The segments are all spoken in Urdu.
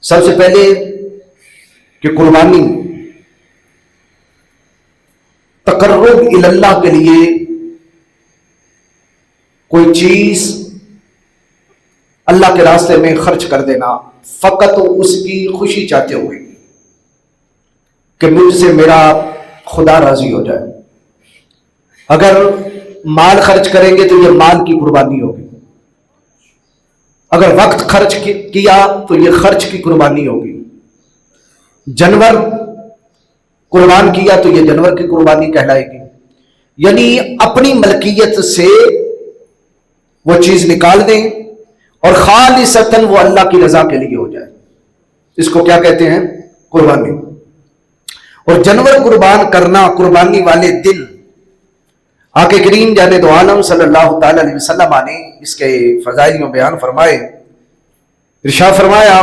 سب سے پہلے کہ قربانی تقرب اللہ کے لیے کوئی چیز اللہ کے راستے میں خرچ کر دینا، فقط اس کی خوشی چاہتے ہوئے کہ مجھ سے میرا خدا راضی ہو جائے۔ اگر مال خرچ کریں گے تو یہ مال کی قربانی ہوگی، اگر وقت خرچ کیا تو یہ خرچ کی قربانی ہوگی، جانور قربان کیا تو یہ جانور کی قربانی کہلائے گی۔ یعنی اپنی ملکیت سے وہ چیز نکال دیں اور خالصتاً وہ اللہ کی رضا کے لیے ہو جائے، اس کو کیا کہتے ہیں؟ قربانی۔ اور جانور قربان کرنا، قربانی والے دن آقا کریم جانے دو عالم صلی اللہ تعالی علیہ وسلم نے اس کے فضائل میں بیان فرمائے، ارشاد فرمایا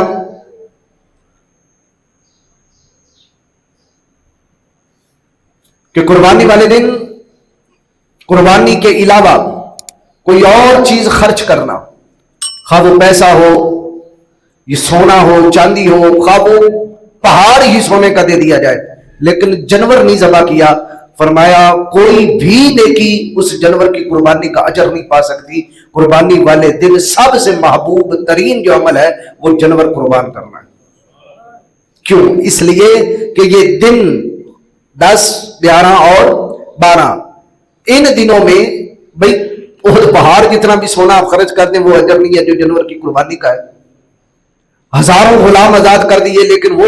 کہ قربانی والے دن قربانی کے علاوہ کوئی اور چیز خرچ کرنا، خواہ وہ پیسہ ہو، یہ سونا ہو، چاندی ہو، خواہ وہ پہاڑ ہی سونے کا دے دیا جائے، لیکن جانور نہیں ذبح کیا، فرمایا کوئی بھی نیکی اس جانور کی قربانی کا اجر نہیں پا سکتی۔ قربانی والے دن سب سے محبوب ترین جو عمل ہے وہ جانور قربان کرنا ہے۔ کیوں؟ اس لیے کہ یہ دن 10، 11 اور 12 ان دنوں میں بھئی احد پہاڑ جتنا بھی سونا آپ خرچ کر دیں وہ اجر نہیں ہے جو جانور کی قربانی کا ہے۔ ہزاروں غلام آزاد کر دیے لیکن وہ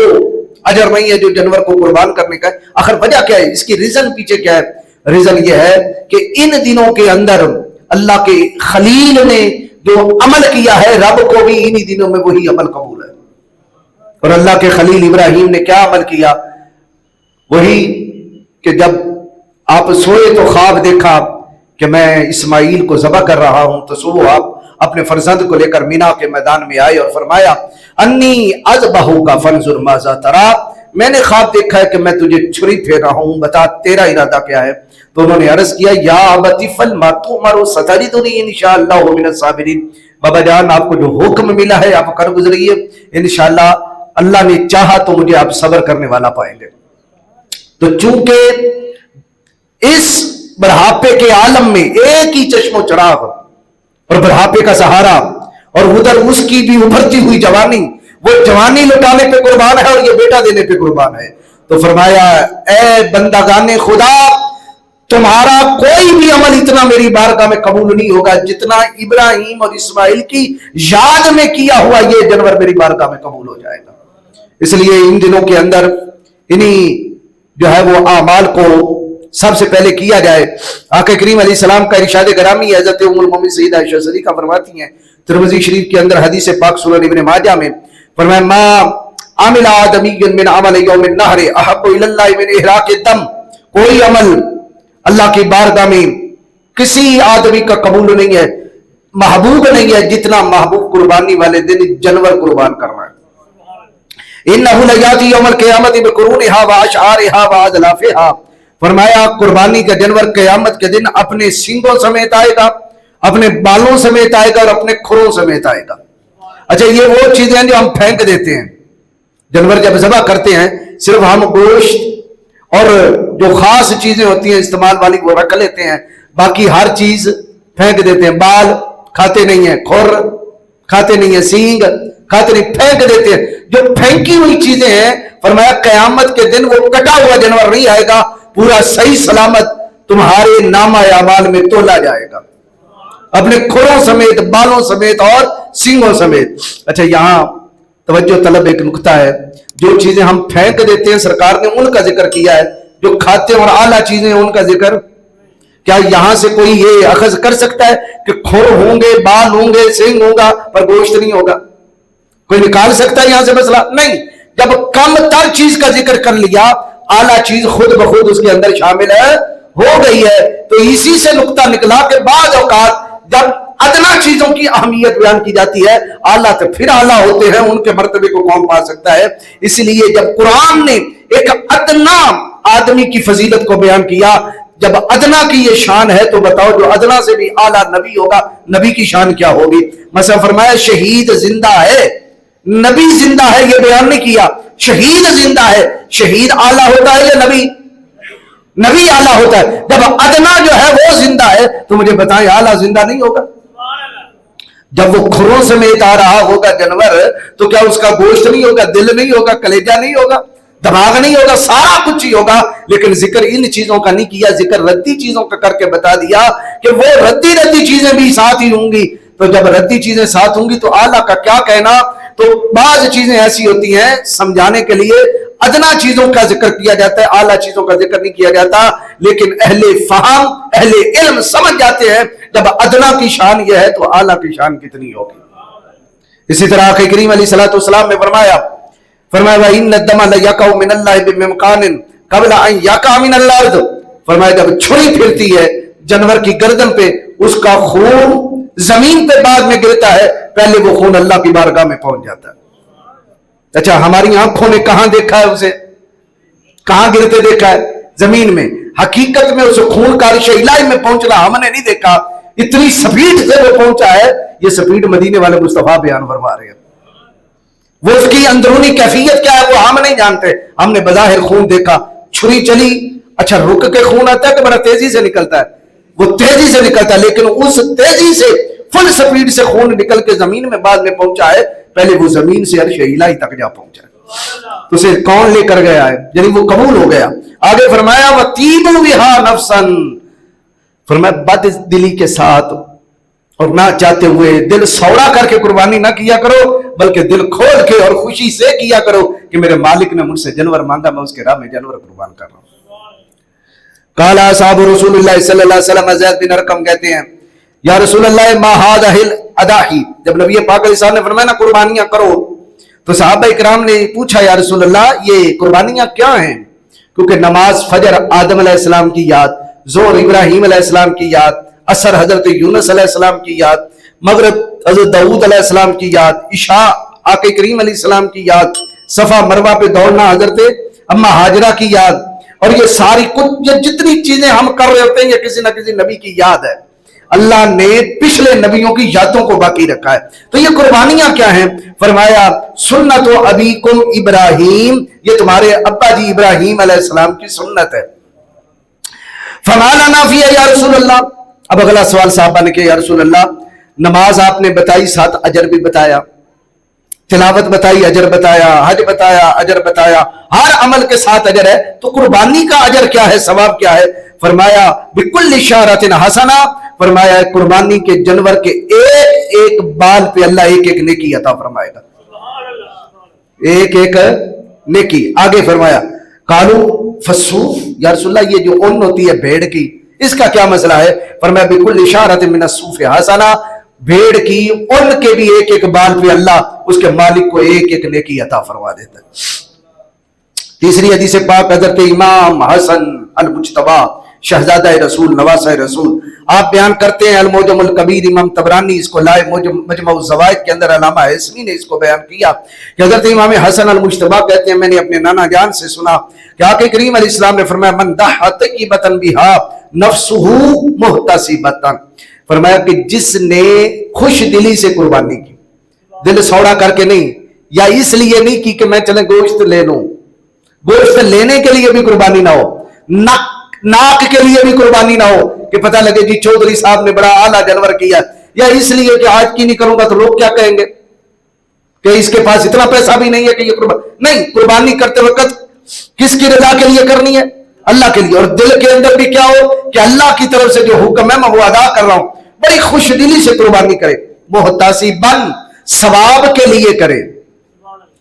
اجر نہیں ہے جو جانور کو قربان کرنے کا ہے۔ آخر وجہ کیا ہے؟ اس کی ریزن پیچھے کیا ہے؟ ریزن یہ ہے کہ ان دنوں کے اندر اللہ کے خلیل نے جو عمل کیا ہے رب کو بھی انہی دنوں میں وہی عمل قبول ہے۔ اور اللہ کے خلیل ابراہیم نے کیا عمل کیا؟ وہی کہ جب آپ سوئے تو خواب دیکھا کہ میں اسماعیل کو ذبح کر رہا ہوں، تو صبح آپ اپنے فرزند کو لے کر مینا کے میدان میں آئے اور فرمایا انی اذبحک فانظر ماذا تری، میں نے خواب دیکھا ہے کہ میں تجھے چھری پھیر رہا ہوں، بتا تیرا ارادہ کیا ہے؟ تو انہوں نے عرض کیا یا ابت افعل ما تؤمر ستجدنی انشاءاللہ من الصابرین، بابا جان آپ کو جو حکم ملا ہے آپ کر گزریے، انشاءاللہ اللہ نے چاہا تو مجھے آپ صبر کرنے والا پائیں گے۔ تو چونکہ اس بڑھاپے کے عالم میں ایک ہی چشم و چراغ اور بڑھاپے کا سہارا اور ادھر اس کی بھی ابھرتی ہوئی جوانی، وہ جوانی لٹانے پہ قربان ہے اور یہ بیٹا دینے پہ قربان ہے، تو فرمایا اے بندگان خدا تمہارا کوئی بھی عمل اتنا میری بارگاہ میں قبول نہیں ہوگا جتنا ابراہیم اور اسماعیل کی یاد میں کیا ہوا یہ جانور میری بارگاہ میں قبول ہو جائے گا۔ اس لیے ان دنوں کے اندر انہی جو ہے وہ اعمال کو سب سے پہلے کیا جائے۔ آقا کریم علیہ السلام کا ارشاد گرامی حضرت ام المومنین سیدہ عائشہ صدیقہ فرماتی ہیں ترمذی شریف کے اندر حدیث پاک سنن ابن ماجہ میں، فرمایا ما عمل آدمی من عمل یوم النحر احب الی اللہ من احراق الدم، کوئی عمل اللہ کی بارگاہ میں کسی آدمی کا قبول نہیں ہے، محبوب نہیں ہے جتنا محبوب قربانی والے دن جانور قربان کرنا ہے۔ انہ لیاتی یوم القیامت بقرونہا واشعارہا واظلافہا، فرمایا قربانی کا جانور قیامت کے دن اپنے سینگوں سمیت آئے گا، اپنے بالوں سمیت آئے گا اور اپنے کھروں سمیت آئے گا۔ اچھا یہ وہ چیزیں ہیں جو ہم پھینک دیتے ہیں، جانور جب ذبح کرتے ہیں صرف ہم گوشت اور جو خاص چیزیں ہوتی ہیں استعمال والی وہ رکھ لیتے ہیں، باقی ہر چیز پھینک دیتے ہیں، بال کھاتے نہیں ہیں، کھر کھاتے نہیں ہیں، سینگ کھاتے نہیں، پھینک دیتے ہیں۔ جو پھینکی ہوئی چیزیں ہیں فرمایا قیامت کے دن وہ کٹا ہوا جانور نہیں آئے گا، پورا صحیح سلامت تمہارے نامہ اعمال میں تولا جائے گا، اپنے کھروں سمیت، بالوں سمیت اور سینگوں سمیت۔ اچھا یہاں توجہ طلب ایک نکتہ ہے، جو چیزیں ہم پھینک دیتے ہیں سرکار نے ان کا ذکر کیا ہے، جو کھاتے اور اعلیٰ چیزیں ان کا ذکر کیا یہاں سے کوئی یہ اخذ کر سکتا ہے کہ کھر ہوں گے، بال ہوں گے، سینگ ہوگا پر گوشت نہیں ہوگا؟ کوئی نکال سکتا ہے یہاں سے مسئلہ؟ نہیں۔ جب کم تر چیز کا ذکر کر لیا، اعلیٰ چیز خود بخود اس کے اندر شامل ہے، ہو گئی ہے، تو اسی سے نکتہ نکلا کہ بعض اوقات جب ادنا چیزوں کی اہمیت بیان کی جاتی ہے، اعلیٰ تو پھر اعلیٰ ہوتے ہیں، ان کے مرتبے کو کون پا سکتا ہے؟ اس لیے جب قرآن نے ایک ادنا آدمی کی فضیلت کو بیان کیا، جب ادنا کی یہ شان ہے تو بتاؤ جو ادنا سے بھی اعلیٰ نبی ہوگا، نبی کی شان کیا ہوگی؟ مثلا فرمایا شہید زندہ ہے نبی زندہ ہے یہ بیان نہیں کیا، شہید زندہ ہے. شہید اعلیٰ ہوتا ہے یا نبی؟ نبی اعلیٰ ہوتا ہے. جب ادنا جو ہے وہ زندہ ہے تو مجھے بتائیں اعلیٰ زندہ نہیں ہوگا؟ جب وہ کھروں سمیت آ رہا ہوگا جانور تو کیا اس کا گوشت نہیں ہوگا، دل نہیں ہوگا، کلیجہ نہیں ہوگا، دماغ نہیں ہوگا؟ سارا کچھ ہی ہوگا. لیکن ذکر ان چیزوں کا نہیں کیا، ذکر ردی چیزوں کا کر کے بتا دیا کہ وہ ردی چیزیں بھی ساتھ ہی ہوں گی. تو جب ردی چیزیں ساتھ ہوں گی تو اعلیٰ کا کیا کہنا؟ تو بعض چیزیں ایسی ہوتی ہیں سمجھانے کے لیے ادنا چیزوں کا ذکر کیا جاتا ہے، اعلیٰ چیزوں کا ذکر نہیں کیا جاتا. لیکن اہل فہم، اہل علم سمجھ جاتے ہیں جب ادنا کی شان یہ ہے تو اعلیٰ کی شان کتنی ہوگی. اسی طرح آقا کریم علیہ الصلوۃ والسلام نے فرمایا وَإِنَّ الدَّمَ لَيَقَعُ مِنَ اللَّهِ بِمِمْكَانٍ قَبْلَ أَن يَقَعَ مِنَ الْأَرْضِ. فرمایا جب چھری پھرتی ہے جانور کی گردن پہ، اس کا خون زمین پہ بعد میں گرتا ہے، پہلے وہ خون اللہ کی بارگاہ میں پہنچ جاتا ہے. اچھا ہماری آنکھوں نے کہاں دیکھا ہے اسے؟ کہاں گرتے دیکھا ہے؟ زمین میں. حقیقت میں اسے خون کا عرش الہی میں پہنچنا ہم نے نہیں دیکھا. اتنی سپیڈ سے وہ پہنچا ہے، یہ سپیڈ مدینے والے مصطفیٰ بیان فرما رہے ہیں. وہ اس کی اندرونی کیفیت کیا ہے وہ ہم نہیں جانتے. ہم نے بظاہر خون دیکھا، چھری چلی، اچھا رک کے خون آتا ہے کہ بڑا تیزی سے نکلتا ہے؟ وہ تیزی سے نکلتا ہے، لیکن اس تیزی سے فل سپیڈ سے خون نکل کے زمین میں بعد میں پہنچا ہے، پہلے وہ زمین سے عرش الہی تک جا پہنچا ہے. تو اسے کون لے کر گیا ہے؟ یعنی وہ قبول ہو گیا. آگے فرمایا وَتِيبُوا بِهَا نَفْسًا. فرمایا بد دلی کے ساتھ اور نہ چاہتے ہوئے دل سوڑا کر کے قربانی نہ کیا کرو، بلکہ دل کھول کے اور خوشی سے کیا کرو کہ میرے مالک نے مجھ سے جانور مانگا، میں اس کے راہ میں جانور قربان کر رہا ہوں. قال اصحاب رسول اللہ صلی اللہ علیہ وسلم، زید بن ارقم کہتے ہیں یا رسول اللہ ما هذه الاضاحی. جب نبی پاک علیہ السلام نے فرمایا نا قربانیاں کرو تو صحابہ اکرام نے پوچھا یا رسول اللہ یہ قربانیاں کیا ہیں؟ کیونکہ نماز فجر آدم علیہ السلام کی یاد، ظہر ابراہیم علیہ السلام کی یاد، عصر حضرت یونس علیہ السلام کی یاد، مغرب حضرت داؤد علیہ السلام کی یاد، عشاء آقا کریم علیہ السلام کی یاد، صفا مروہ پہ دوڑنا حضرت اما ہاجرہ کی یاد، اور یہ ساری کچھ جتنی چیزیں ہم کر رہے ہوتے ہیں یہ کسی نہ کسی نبی کی یاد ہے. اللہ نے پچھلے نبیوں کی یادوں کو باقی رکھا ہے. تو یہ قربانیاں کیا ہیں؟ فرمایا سنت و ابیکم ابراہیم، یہ تمہارے ابا جی ابراہیم علیہ السلام کی سنت ہے. فما لنا فیہ یا رسول اللہ. اب اگلا سوال صحابہ نے کیا یا رسول اللہ نماز آپ نے بتائی، ساتھ اجر بھی بتایا، تلاوت بتائی اجر بتایا، حج بتایا اجر بتایا، ہر عمل کے ساتھ اجر ہے، تو قربانی کا اجر کیا ہے، ثواب کیا ہے؟ فرمایا بکل شعرۃ حسنہ. فرمایا قربانی کے جانور کے ایک ایک بال پہ اللہ ایک ایک نیکی عطا فرمائے گا، ایک ایک نیکی. آگے فرمایا قالو فالصوف. یا رسول اللہ یہ جو اون ہوتی ہے بھیڑ کی، اس کا کیا مسئلہ ہے؟ فرمایا بکل شعرۃ من الصوف حسنہ. بھیڑ کی اون کے بھی ایک ایک بال پہ اللہ اس کے مالک کو ایک ایک نیکی عطا فرما دیتا ہے. تیسری حدیث پاک حضرت امام حسن المجتبی شہزادہ رسول نواسہ رسول آپ بیان کرتے ہیں، المعجم الکبیر امام طبرانی اس کو لائے، مجمع الزوائد کے اندر علامہ حسنی نے اس کو بیان کیا کہ حضرت امام حسن المجتبی کہتے ہیں میں نے اپنے نانا جان سے سنا کہ آقا کریم علیہ السلام نے فرمایا من ضحى طیبۃ بها نفسہ محتسبۃ. فرمایا کہ جس نے خوش دلی سے قربانی کی، دل سوڑا کر کے نہیں، یا اس لیے نہیں کی کہ میں چلے گوشت لے لوں، گوشت لینے کے لیے بھی قربانی نہ ہو، ناک کے لیے بھی قربانی نہ ہو کہ پتہ لگے جی چودھری صاحب نے بڑا اعلیٰ جانور کیا، یا اس لیے کہ آج کی نہیں کروں گا تو لوگ کیا کہیں گے کہ اس کے پاس اتنا پیسہ بھی نہیں ہے کہ یہ قربانی نہیں. قربانی کرتے وقت کس کی رضا کے لیے کرنی ہے؟ اللہ کے لیے. اور دل کے اندر بھی کیا ہو کہ اللہ کی طرف سے جو حکم ہے میں وہ ادا کر رہا ہوں. بڑی خوش دلی سے قربانی کرے، محتسباً ثواب کے لیے کرے،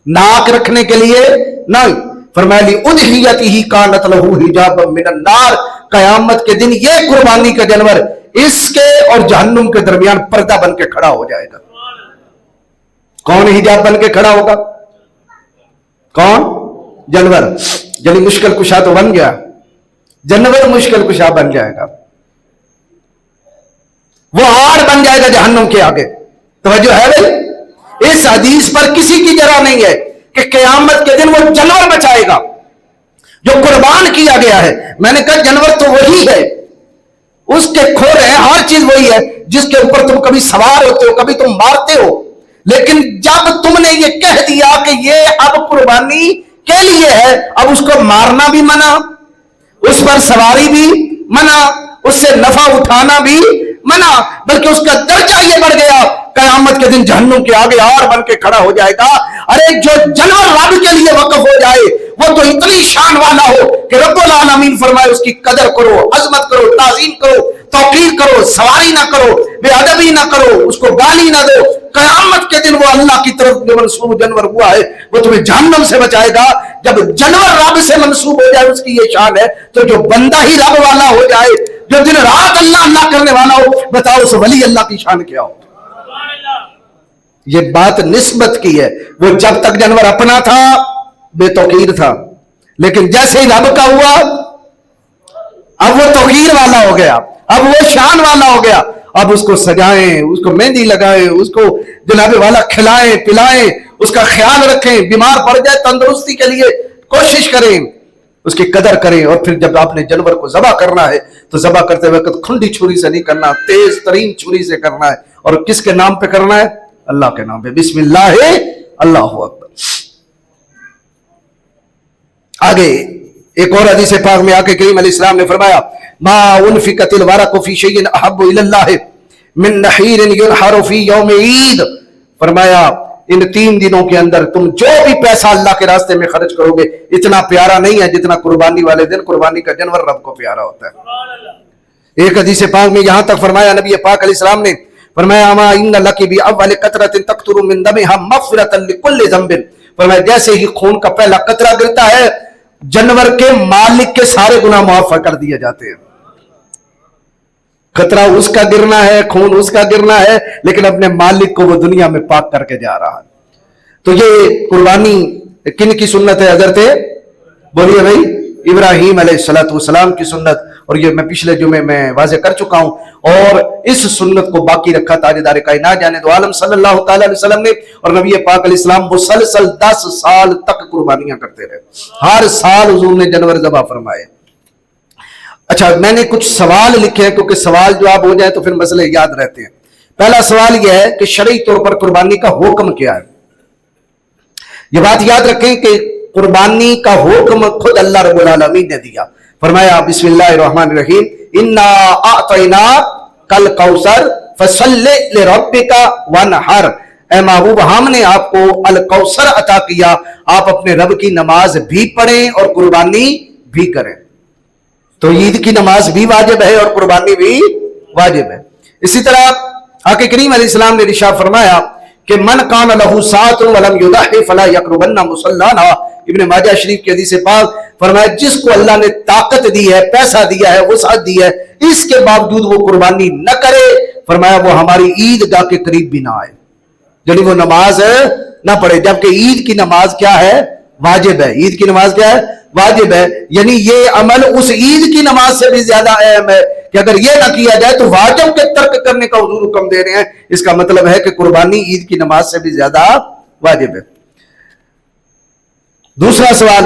ناک رکھنے کے لیے نہیں. فرمایا لی اضحیتہ کانت لہ حجابا من النار. قیامت کے دن یہ قربانی کا جانور اس کے اور جہنم کے درمیان پردہ بن کے کھڑا ہو جائے گا. کون حجاب بن کے کھڑا ہوگا؟ کون؟ جانور. یعنی مشکل کشا تو بن گیا، جانور مشکل کشا بن جائے گا، وہ ہار بن جائے گا جہنم کے آگے. توجہ ہے بھائی؟ اس حدیث پر کسی کی جرح نہیں ہے کہ قیامت کے دن وہ جانور بچائے گا جو قربان کیا گیا ہے. میں نے کہا جانور تو وہی ہے، اس کے کھور ہیں، ہر چیز وہی ہے جس کے اوپر تم کبھی سوار ہوتے ہو، کبھی تم مارتے ہو، لیکن جب تم نے یہ کہہ دیا کہ یہ اب قربانی کے لیے ہے، اب اس کو مارنا بھی منع، اس پر سواری بھی منع، اس سے نفع اٹھانا بھی منع، بلکہ اس کا درجہ یہ بڑھ گیا قیامت کے دن جہنم کے آگے آر بن کے کھڑا ہو جائے گا۔ ارے جو جانور رب کے لیے وقف ہو جائے وہ تو اتنی شان والا ہو کہ رب العالمین فرمائے اس کی قدر کرو، عظمت کرو، تعظیم کرو، توقیر کرو، سواری نہ کرو، بے ادبی نہ کرو، اس کو گالی نہ دو۔ قیامت کے دن وہ اللہ کی طرف جو منسوب جانور ہوا ہے وہ تمہیں جہنم سے بچائے گا۔ جب جانور رب سے منسوب ہو جائے اس کی یہ شان ہے، تو جو بندہ ہی رب والا ہو جائے، جو دن رات اللہ اللہ کرنے والا ہو، بتاؤ اس ولی اللہ کی شان کیا ہو۔ یہ بات نسبت کی ہے، وہ جب تک جانور اپنا تھا بے توقیر تھا، لیکن جیسے ہی رب کا ہوا اب وہ توقیر والا ہو گیا، اب وہ شان والا ہو گیا۔ اب اس کو سجائیں، اس کو مہندی لگائیں، اس کو جناب والا کھلائیں پلائیں، اس کا خیال رکھیں، بیمار پڑ جائے تندرستی کے لیے کوشش کریں، اس کی قدر کریں۔ اور پھر جب آپ نے جانور کو ذبح کرنا ہے تو ذبح کرتے وقت کھنڈی چھری سے نہیں کرنا، تیز ترین چھری سے کرنا ہے۔ اور کس کے نام پہ کرنا ہے؟ اللہ کے نام پہ، بسم اللہ اللہ اکبر۔ آگے ایک اور حدیث پاک میں آقا کریم علیہ السلام نے فرمایا ما انفقت الورق فی شیء احب الی اللہ من نحیر ینحر فی یوم عید، فرمایا ان 3 دنوں کے اندر تم جو بھی پیسہ اللہ کے راستے میں خرچ کرو گے اتنا پیارا نہیں ہے جتنا قربانی والے دن قربانی کا جانور رب کو پیارا ہوتا ہے۔ ایک حدیث پاک میں یہاں تک فرمایا نبی پاک علیہ السلام نے فرمایا اما ان لک باول قطرۃ تقطر من دمها مغفرۃ لكل ذنب، فرمایا جیسے ہی خون کا پہلا قطرہ گرتا ہے جانور کے مالک کے سارے گناہ معاف کر دیے جاتے ہیں۔ قطرہ اس کا گرنا ہے، خون اس کا گرنا ہے، لیکن اپنے مالک کو وہ دنیا میں پاک کر کے جا رہا ہے۔ تو یہ قربانی کن کی سنت ہے حضرت؟ بولیے بھائی، ابراہیم علیہ السلام کی سنت، اور یہ میں پچھلے جمعے میں واضح کر چکا ہوں۔ اور اس سنت کو باقی رکھا تاجدار کائنات جانے دو عالم صلی اللہ تعالی علیہ وسلم نے، اور نبی پاک علیہ السلام مسلسل 10 سال تک قربانیاں کرتے رہے، ہر سال حضور نے جانور ذبح فرمائے۔ اچھا، میں نے کچھ سوال لکھے ہیں کیونکہ سوال جواب ہو جائے تو پھر مسئلے یاد رہتے ہیں۔ پہلا سوال یہ ہے کہ شرعی طور پر قربانی کا حکم کیا ہے؟ یہ بات یاد رکھیں کہ قربانی کا حکم خود اللہ رب العالمین نے دیا۔ فرمایا بسم اللہ الرحمن الرحیم انا اعطیناک الکوثر فصل لربک وانحر، اے محبوب ہم نے آپ کو الکوثر عطا کیا، آپ اپنے رب کی نماز بھی پڑھیں اور قربانی بھی کریں۔ تو عید کی نماز بھی واجب ہے اور قربانی بھی واجب ہے۔ اسی طرح آقا کریم علیہ السلام نے ارشاد فرمایا کہ من کان لہ ساعۃ ولم یضحی فلا یقربن مصلانا، ابن ماجہ شریف کی حدیث پاک، فرمایا جس کو اللہ نے طاقت دی ہے، پیسہ دیا ہے، وسعت دی ہے، اس کے باوجود وہ قربانی نہ کرے، فرمایا وہ ہماری عیدگاہ کے قریب بھی نہ آئے، یعنی وہ نماز نہ پڑھے۔ جبکہ عید کی نماز کیا ہے؟ واجب ہے۔ عید کی نماز کیا ہے؟ واجب ہے۔ یعنی یہ عمل اس عید کی نماز سے بھی زیادہ اہم ہے کہ اگر یہ نہ کیا جائے تو واجب کے ترک کرنے کا حضور حکم دے رہے ہیں۔ اس کا مطلب ہے کہ قربانی عید کی نماز سے بھی زیادہ واجب ہے۔ دوسرا سوال،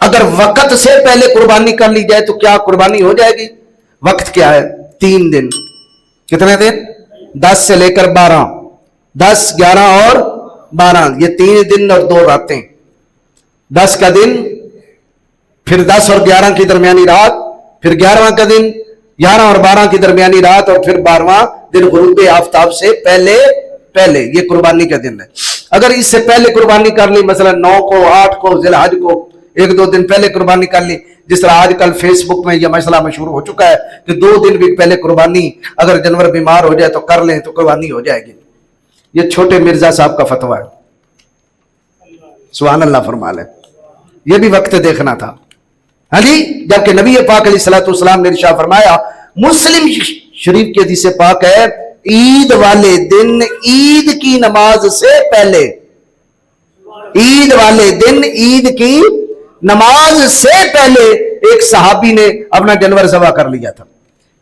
اگر وقت سے پہلے قربانی کر لی جائے تو کیا قربانی ہو جائے گی؟ وقت کیا ہے؟ 3 دن۔ کتنے دن؟ 10 سے لے کر 12، 10، 11 اور 12، یہ 3 دن اور 2 راتیں۔ 10 کا دن، پھر 10 اور 11 کی درمیانی رات، پھر 11واں کا دن، 11 اور 12 کی درمیانی رات، اور پھر 12واں دن غروب آفتاب سے پہلے یہ قربانی کا دن ہے۔ اگر اس سے پہلے قربانی کر لی، مثلا 9 کو، 8 کو، ذی الحج کو، 1-2 دن پہلے قربانی کر لی، جس طرح آج کل فیس بک میں یہ مسئلہ مشہور ہو چکا ہے کہ 2 دن بھی پہلے قربانی، اگر جانور بیمار ہو جائے تو کر لیں تو قربانی ہو جائے گی۔ یہ چھوٹے مرزا صاحب کا فتویٰ ہے، سبحان اللہ فرما لیں، یہ بھی وقت دیکھنا تھا۔ ہاں جی، جبکہ نبی پاک علیہ السلام نے ارشاد فرمایا، مسلم شریف کی حدیث پاک ہے، عید والے دن عید کی نماز سے پہلے، عید والے دن عید کی نماز سے پہلے ایک صحابی نے اپنا جانور ذبح کر لیا تھا،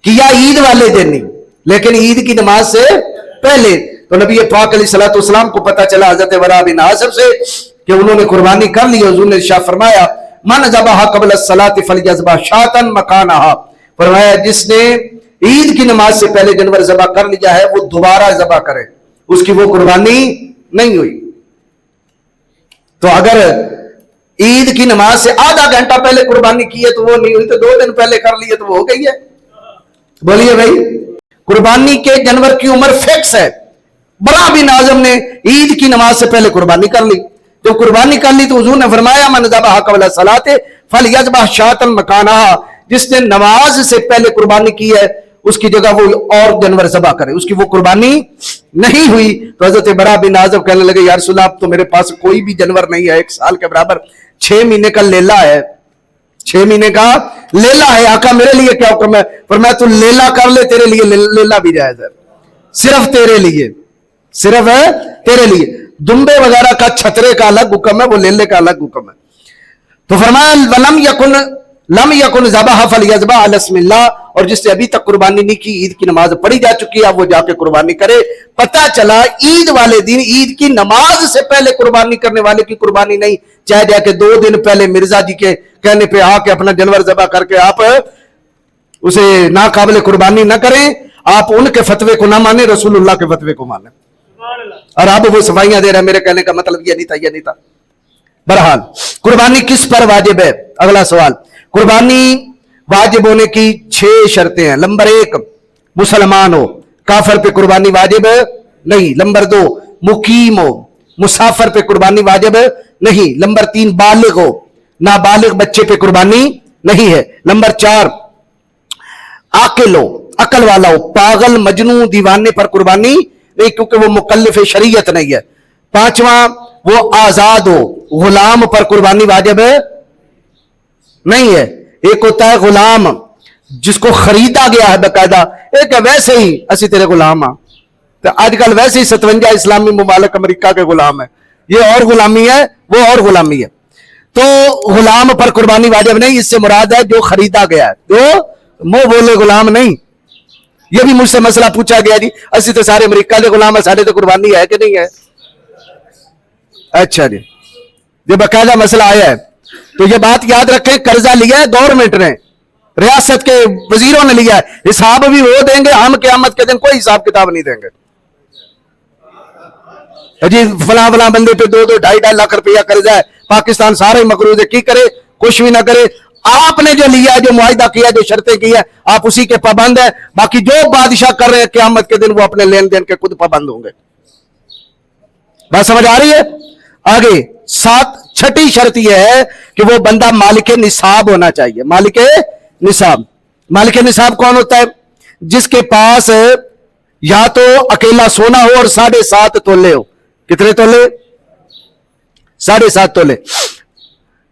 کیا عید والے دن نہیں لیکن عید کی نماز سے پہلے۔ تو نبی پاک علیہ السلام کو پتا چلا حضرت براء بن عازب سے کہ انہوں نے قربانی کر لی۔ حضور نے ارشاد فرمایا من ذبح قبل الصلاۃ فلیذبح شاۃ مکانہا، فرمایا جس نے عید کی نماز سے پہلے جانور ذبح کر لیا ہے وہ دوبارہ ذبح کرے، اس کی وہ قربانی نہیں ہوئی. تو اگر عید کی نماز سے آدھا گھنٹہ پہلے قربانی کی ہے تو وہ نہیں ہوئی, تو 2 دن پہلے کر لیے تو وہ ہو گئی ہے. بولیے بھائی, قربانی کے جانور کی عمر فکس ہے. برا بن اعظم نے عید کی نماز سے پہلے قربانی کر لی. جب قربانی کر لی تو حضور نے فرمایا من ذبح قبل الصلاۃ فلیذبح شاۃ مکانہا, جس نے نماز سے پہلے قربانی کی ہے اس کی جگہ وہ اور جانور ذبح کرے, اس کی وہ قربانی نہیں ہوئی. تو حضرت برا بن اعظم کہنے لگے یا رسول اللہ, اب تو میرے پاس کوئی بھی جانور نہیں ہے 1 سال کے برابر, 6 مہینے کا لیلا ہے, 6 مہینے کا لیلا ہے, آقا میرے لیے کیا حکم ہے؟ فرمایا تو لیلا کر لے, تیرے لیے لیلا بھی جائز ہے, صرف تیرے لیے, صرف ہے تیرے لیے. دمبے وغیرہ کا چھترے کا الگ حکم ہے, وہ لیلے کا الگ حکم ہے. تو فرمایا لم یکن ذبح فلیذبح علی اسم اللہ, اور جس نے ابھی تک قربانی نہیں کی, عید کی نماز پڑھی جا چکی ہے, اب وہ جا کے قربانی کرے. پتہ چلا عید والے دن عید کی نماز سے پہلے قربانی کرنے والے کی قربانی نہیں, چاہے جا کے 2 دن پہلے مرزا جی کے کہنے پہ آ کے اپنا جانور ذبح کر کے آپ اسے ناقابل قربانی نہ کریں, آپ ان کے فتوے کو نہ مانیں, رسول اللہ کے فتوے کو مانیں. اور اب وہ صفائیاں دے رہے ہیں, میرے کہنے کا مطلب یہ نہیں تھا, یہ نہیں تھا. بہرحال قربانی کس پر واجب ہے؟ اگلا سوال. قربانی واجب ہونے کی 6 شرطیں ہیں. نمبر 1 مسلمان ہو, کافر پہ قربانی واجب نہیں. نمبر 2 مقیم ہو, مسافر پہ قربانی واجب نہیں. نمبر 3 بالغ ہو, نابالغ بچے پہ قربانی نہیں ہے. نمبر 4 عاقل ہو, عقل والا ہو, پاگل مجنون دیوانے پر قربانی نہیں, کیونکہ وہ مکلف شریعت نہیں ہے. 5واں وہ آزاد ہو, غلام پر قربانی واجب نہیں ہے. ایک ہوتا ہے غلام جس کو خریدا گیا ہے باقاعدہ, ایک ہے ویسے ہی اسی تیرے غلام ہاں, تو آج کل ویسے ہی 57 اسلامی ممالک امریکہ کے غلام ہے, یہ اور غلامی ہے وہ اور غلامی ہے. تو غلام پر قربانی واجب نہیں, اس سے مراد ہے جو خریدا گیا ہے, جو منہ بولے غلام نہیں. یہ بھی مجھ سے مسئلہ پوچھا گیا جی اسی تو سارے امریکہ کے غلام ہے, سارے تو قربانی ہے کہ نہیں ہے؟ اچھا جی, یہ باقاعدہ مسئلہ آیا ہے. تو یہ بات یاد رکھیں, قرضہ لیا ہے گورنمنٹ نے, ریاست کے وزیروں نے لیا ہے, حساب بھی وہ دیں گے, ہم قیامت کے دن کوئی حساب کتاب نہیں دیں گے. جی فلاں فلاں بندے پہ 2-2 2.5 لاکھ روپیہ قرضہ ہے, پاکستان سارے مقروض ہے, کی کرے؟ کچھ بھی نہ کرے. آپ نے جو لیا, جو معاہدہ کیا, جو شرطیں کی ہے, آپ اسی کے پابند ہیں. باقی جو بادشاہ کر رہے ہیں قیامت کے دن وہ اپنے لین دین کے خود پابند ہوں گے. بات سمجھ آ رہی ہے؟ آگے 6ٹھی شرط یہ ہے کہ وہ بندہ مالک نصاب ہونا چاہیے. مالک نصاب, مالک نصاب کون ہوتا ہے؟ جس کے پاس یا تو اکیلا سونا ہو اور 7.5 تولے ہو. کتنے تولے؟ 7.5 تولے.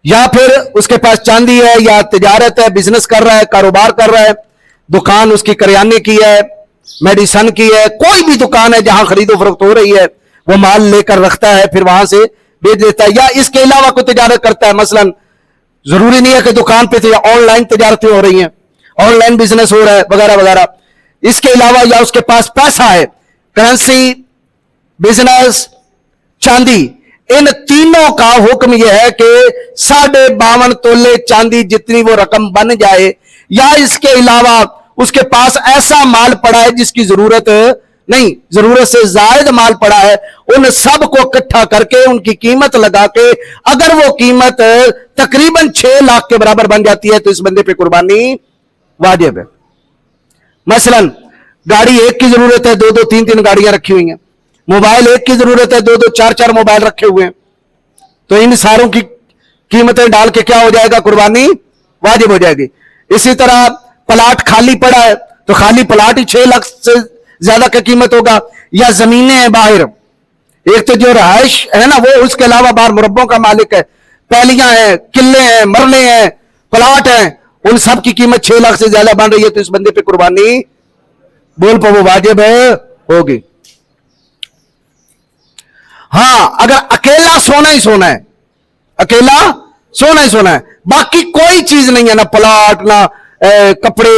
یا پھر اس کے پاس چاندی ہے, یا تجارت ہے, بزنس کر رہا ہے, کاروبار کر رہا ہے, دکان اس کی کریانے کی ہے, میڈیسن کی ہے, کوئی بھی دکان ہے جہاں خرید و فروخت ہو رہی ہے, وہ مال لے کر رکھتا ہے, پھر وہاں سے بیچ دیتا ہے. یا اس کے علاوہ کوئی تجارت کرتا ہے, مثلا ضروری نہیں ہے کہ دکان پہ آن لائن تجارتیں ہو رہی ہیں, آن لائن بزنس ہو رہا ہے وغیرہ وغیرہ. اس کے علاوہ یا اس کے پاس پیسہ ہے, کرنسی, بزنس, چاندی, ان تینوں کا حکم یہ ہے کہ 52.5 تولے چاندی جتنی وہ رقم بن جائے, یا اس کے علاوہ اس کے پاس ایسا مال پڑا ہے جس کی ضرورت نہیں, ضرورت سے زائد مال پڑا ہے, ان سب کو اکٹھا کر کے ان کی قیمت لگا کے اگر وہ قیمت تقریباً 6 لاکھ کے برابر بن جاتی ہے تو اس بندے پہ قربانی واجب ہے. مثلا گاڑی ایک کی ضرورت ہے, 2-2 3-3 گاڑیاں رکھی ہوئی ہیں. موبائل ایک کی ضرورت ہے, 2-2 4-4 موبائل رکھے ہوئے ہیں. تو ان ساروں کی قیمتیں ڈال کے کیا ہو جائے گا؟ قربانی واجب ہو جائے گی. اسی طرح پلاٹ خالی پڑا ہے تو خالی پلاٹ ہی 6 لاکھ سے زیادہ کا قیمت ہوگا. یا زمینیں ہیں باہر, ایک تو جو رہائش ہے نا وہ, اس کے علاوہ باہر مربوں کا مالک ہے, پہلیاں ہیں, قلعے ہیں, مرلے ہیں, پلاٹ ہیں, ان سب کی قیمت 6 لاکھ سے زیادہ بن رہی ہے تو اس بندے پہ قربانی بول پہ وہ واجب ہوگی. ہاں اگر اکیلا سونا ہی سونا ہے, اکیلا سونا ہی سونا ہے, باقی کوئی چیز نہیں ہے, نہ پلاٹ, نہ کپڑے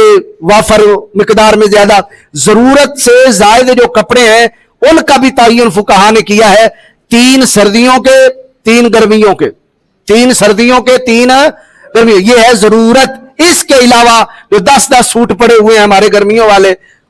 وافر مقدار میں زیادہ, ضرورت سے زائد جو کپڑے ہیں ان کا بھی تعین فقہا نے کیا ہے, 3 سردیوں کے 3 گرمیوں کے, 3 سردیوں کے 3 گرمیوں, یہ ہے ضرورت. اس کے علاوہ جو 10-10 سوٹ پڑے ہوئے ہیں ہمارے گرمیوں والے,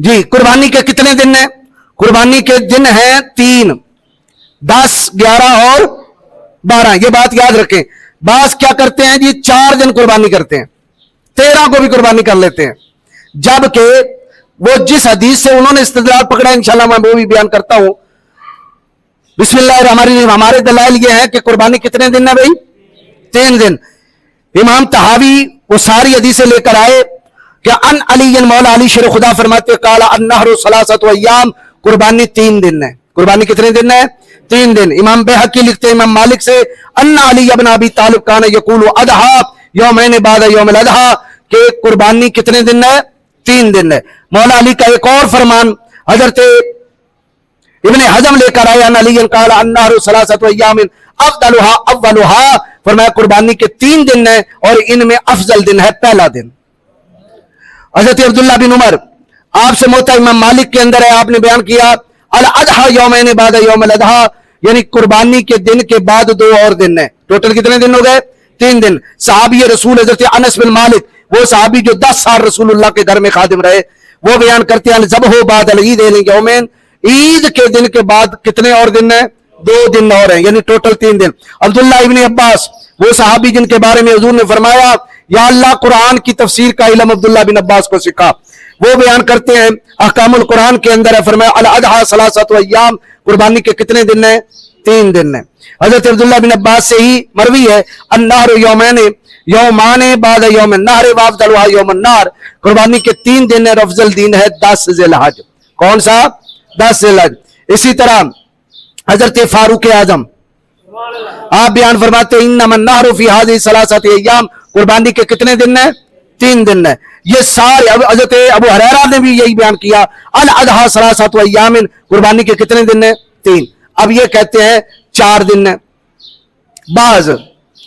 جی قربانی کے کتنے دن ہیں؟ قربانی کے دن ہیں 3، 10، 11 اور 12. یہ بات یاد رکھیں. بعض کیا کرتے ہیں جی 4 دن قربانی کرتے ہیں، 13 کو بھی قربانی کر لیتے ہیں، جبکہ وہ جس حدیث سے انہوں نے استدلال پکڑا انشاءاللہ میں وہ بھی بیان کرتا ہوں. بسم اللہ الرحمن الرحیم. ہمارے دلائل یہ ہے کہ قربانی کتنے دن ہے بھائی؟ 3 دن. امام طحاوی وہ ساری حدیثیں لے کر آئے کہ ان علی مولا علی شیر خدا فرماتے قال النحر ثلاثۃ ایام، قربانی 3 دن ہے. قربانی کتنے دن ہے؟ 3 دن. امام بیہقی لکھتے ہیں امام مالک سے ان علی ابن ابی طالب کان یقول اضحیٰ یومین بعد یوم الاضحیٰ، کہ قربانی کتنے دن ہے؟ 3 دن ہے. مولا علی کا ایک اور فرمان حضرت ابن حزم لے کر آیا ان علی قال النحر ثلاثۃ ایام افضلها اولها، فرمایا قربانی کے 3 دن ہیں اور ان میں افضل دن ہے پہلا دن. حضرت عبداللہ بن عمر آپ سے موتا امام مالک کے اندر ہے، آپ نے بیان کیا الاضحیٰ یومین بعد یوم الاضحیٰ، یعنی قربانی کے دن کے بعد 2 اور دن ہیں. ٹوٹل کتنے دن ہو گئے؟ 3 دن. صحابی رسول حضرت انس بن مالک، وہ صحابی جو 10 سال رسول اللہ کے گھر میں خادم رہے، وہ بیان کرتے ہیں ذبح بعد العید یومین، عید کے دن کے بعد کتنے اور دن ہیں؟ 2 دن اور ہیں، یعنی ٹوٹل 3 دن. عبداللہ ابن عباس وہ صحابی جن کے بارے میں حضور نے فرمایا یا اللہ قرآن کی تفسیر کا علم عبداللہ بن عباس کو سکھا، وہ بیان کرتے ہیں احکام القرآن کے اندر ہے، فرمایا الاضحیٰ ثلاثۃ ایام، قربانی کے کتنے دن ہیں؟ 3 دن ہیں. حضرت عبداللہ بن عباس سے ہی مروی ہے النحر یومان بعد یوم النحر وافضلها یوم النحر، قربانی کے 3 دن ہے، افضل دن ہے 10 ذی الحج. کون سا؟ 10 ذی الحج. اسی طرح حضرت فاروق اعظم آپ بیان فرماتے ہیں انما النحر فی هذه ثلاثۃ ایام، قربانی کے کتنے دن ہیں؟ 3 دن ہے. یہ سارے حضرت ابو ہریرہ نے بھی یہی بیان کیا الاضحیٰ ثلاثۃ ایام، قربانی کے کتنے دن ہیں؟ 3. اب یہ کہتے ہیں 4 دن ہیں، بعض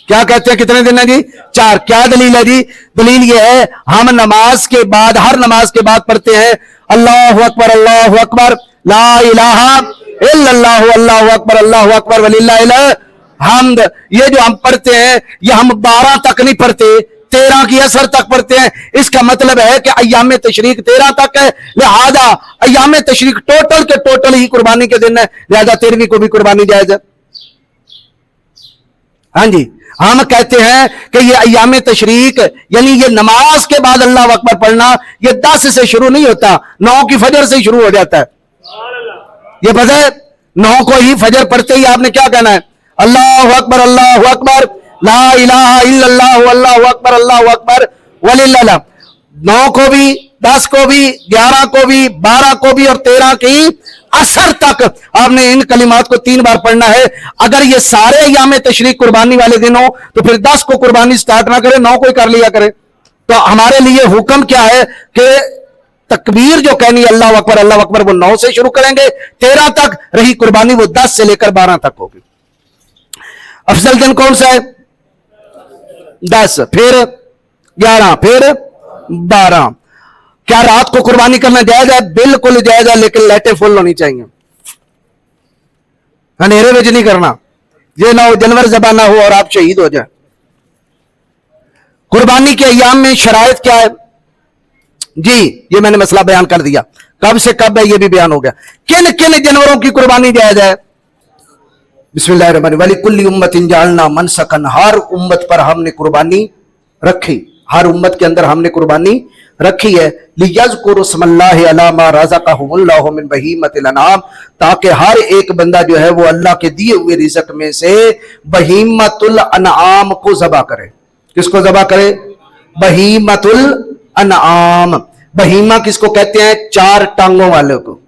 کیا کہتے ہیں کتنے دن ہیں جی؟ 4. کیا دلیل ہے جی؟ دلیل یہ ہے ہم نماز کے بعد، ہر نماز کے بعد پڑھتے ہیں اللہ اکبر لا الہ الا اللہ اللہ اکبر وللہ الحمد. یہ جو ہم پڑھتے ہیں یہ ہم 12 تک نہیں پڑھتے، 13 کی اثر تک پڑھتے ہیں. اس کا مطلب ہے کہ ایام تشریق 13 تک ہے، لہذا ایام تشریق ٹوٹل کے ٹوٹل ہی قربانی کے دن ہے، لہذا 13ویں کو بھی قربانی جائز ہے. ہاں جی، ہم کہتے ہیں کہ یہ ایام تشریق یعنی یہ نماز کے بعد اللہ اکبر پڑھنا یہ 10 سے شروع نہیں ہوتا، 9 کی فجر سے شروع ہو جاتا ہے. یہ پتہ ہے 9 کو ہی فجر پڑھتے ہی آپ نے کیا کہنا ہے؟ اللہ اکبر لا الہ الا اللہ اللہ اکبر وللہ الحمد. 9 کو بھی، 10 کو بھی، 11 کو بھی، 12 کو بھی اور 13 کی اثر تک آپ نے ان کلمات کو 3 بار پڑھنا ہے. اگر یہ سارے ایام تشریق قربانی والے دن ہو تو پھر 10 کو قربانی سٹارٹ نہ کرے، 9 کو ہی کر لیا کرے. تو ہمارے لیے حکم کیا ہے کہ تکبیر جو کہنی اللہ اکبر وہ 9 سے شروع کریں گے، 13 تک رہی قربانی وہ 10 سے لے کر 12 تک ہوگی. افضل دن کون سا ہے؟ 10، پھر 11، پھر 12. کیا رات کو قربانی کرنا جائز ہے؟ بالکل جائز ہے، لیکن لائٹیں فل ہونی چاہیے، اندھیرے میں نہیں کرنا، یہ نہ ہو جانور ذبح نہ ہو اور آپ شہید ہو جائیں. قربانی کے ایام میں شرائط کیا ہے جی؟ یہ میں نے مسئلہ بیان کر دیا، کب سے کب ہے یہ بھی بیان ہو گیا. کن کن جانوروں کی قربانی جائز ہے؟ بسم اللہ الرحمن الرحیم. وَلِكُلِّ أُمَّةٍ جَعَلْنَا مَنْسَكًا، ہر امت پر ہم نے قربانی رکھی، ہر امت کے اندر ہم نے قربانی رکھی ہے. لِيَذْكُرُوا اسْمَ اللَّهِ عَلَىٰ مَا رَزَقَهُمُ اللَّهُ مِنْ بَهِيمَةِ الْأَنْعَامِ، تاکہ ہر ایک بندہ جو ہے وہ اللہ کے دیے ہوئے رزق میں سے بہیمۃ الانعام کو ذبح کرے. کس کو ذبح کرے؟ بہیمۃ الانعام. بہیمہ کس کو کہتے ہیں؟ 4 ٹانگوں والے کو.